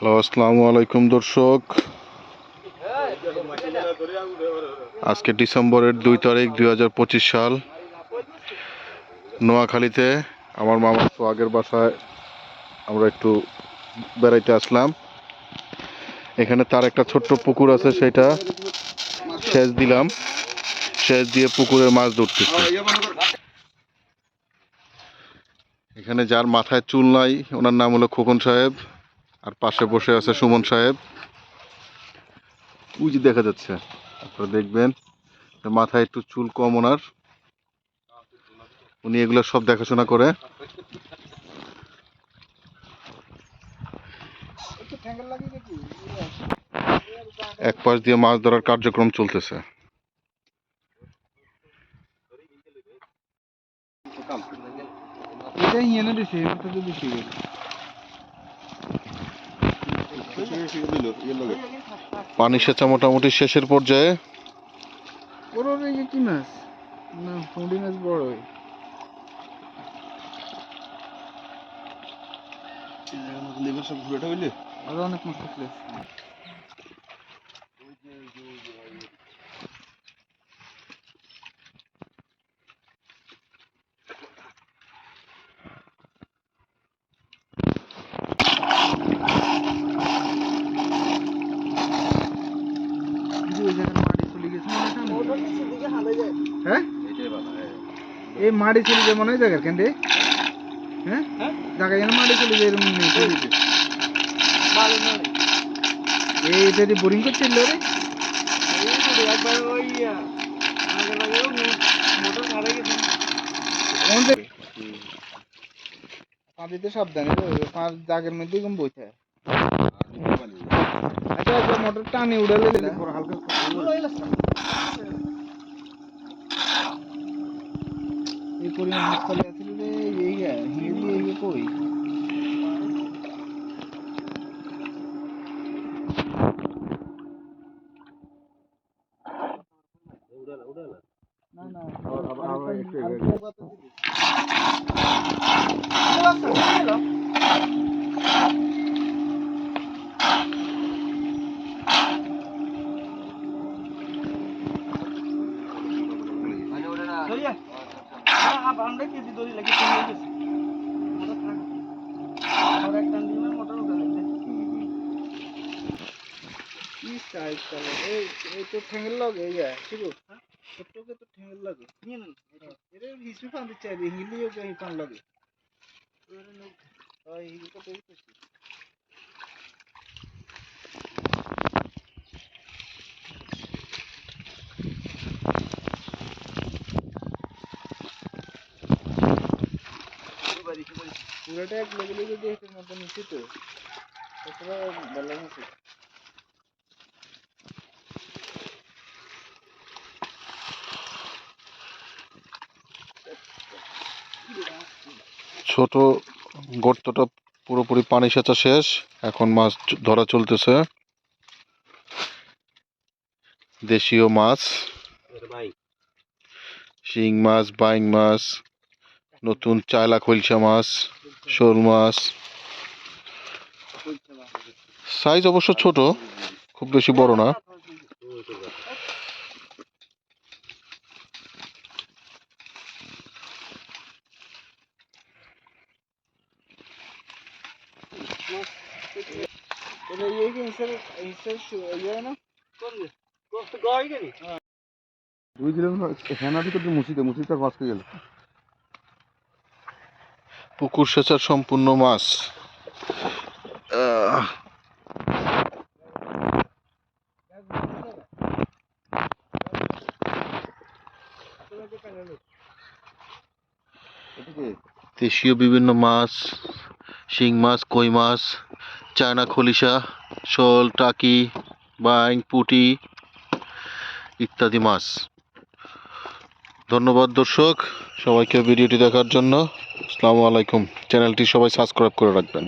Hello, আসসালামু আলাইকুম দর্শক। আজকে ডিসেম্বরের 2 তারিখ 2025 সাল। নোয়াখালীতে আমার মামার সোহাগের বাসায় আমরা একটু বেড়াইতে আসলাম। এখানে তার একটা ছোট্ট পুকুর আছে, সেটা সেচ দিলাম। সেচ দিয়ে পুকুরে মাছ ধরতেছি। এখানে যার মাথায় চুল নাই ওনার নাম হলো খোকন সাহেব, আর পাশে বসে আছে সুমন সাহেব। ওই যে দেখা যাচ্ছে, আপনারা দেখবেন মাথায় একটু চুল কম ওনার। উনি এগুলো সব দেখাশোনা করে। এক পাশ দিয়ে মাছ ধরার কার্যক্রম চলতেছে। পানি সেচা মোটামুটি শেষের পর্যায়ে। কি মাছ না পুঁটি মাছ বড় আরো অনেক মাছ থাকলে এই মাটি চলে যায় মনে হয় জায়গার কেন রে? হ্যাঁ জায়গা যেন মাটি চলে যায় এরকম এইটা যে বোরিং করছিল রে পাঁচিতে সাবধানে পাঁচ জাগের মধ্যে কম বইতে আচ্ছা আচ্ছা মোটর টানে উড়ালে হালকা এই পরিমাণ হাত খালি আছিল রে এই হিলি এই কই না না আবার একটু এই তো ঠেঙ্গের লগে ঠিক ছোট্টকে তো ঠেঙ্গের লগে এর হিসু পান দিচ্ছে হিলিও এই পান লগে ওই হিলি কত করছি পুরোটা এক লেগে যদি এটার মধ্যে নিচ্ছি তো তারপরে ভালো আছে ছোট গর্তটা পুরোপুরি পানি সেচা শেষ, এখন মাছ ধরা চলতেছে। দেশীয় মাছ, শিং মাছ, বাইং মাছ, নতুন চায়লা খৈলসা মাছ, শোল মাছ। সাইজ অবশ্য ছোট, খুব বেশি বড় না। পুকুর সেচার সম্পূর্ণ মাছ। দেশীয় বিভিন্ন মাছ, শিং মাছ, কই মাছ, চায়না খলিশা, শোল, টাকি, বাইং, পুঁটি ইত্যাদি মাছ। ধন্যবাদ দর্শক সবাইকে ভিডিওটি দেখার জন্য। আসসালামু আলাইকুম। চ্যানেলটি সবাই সাবস্ক্রাইব করে রাখবেন।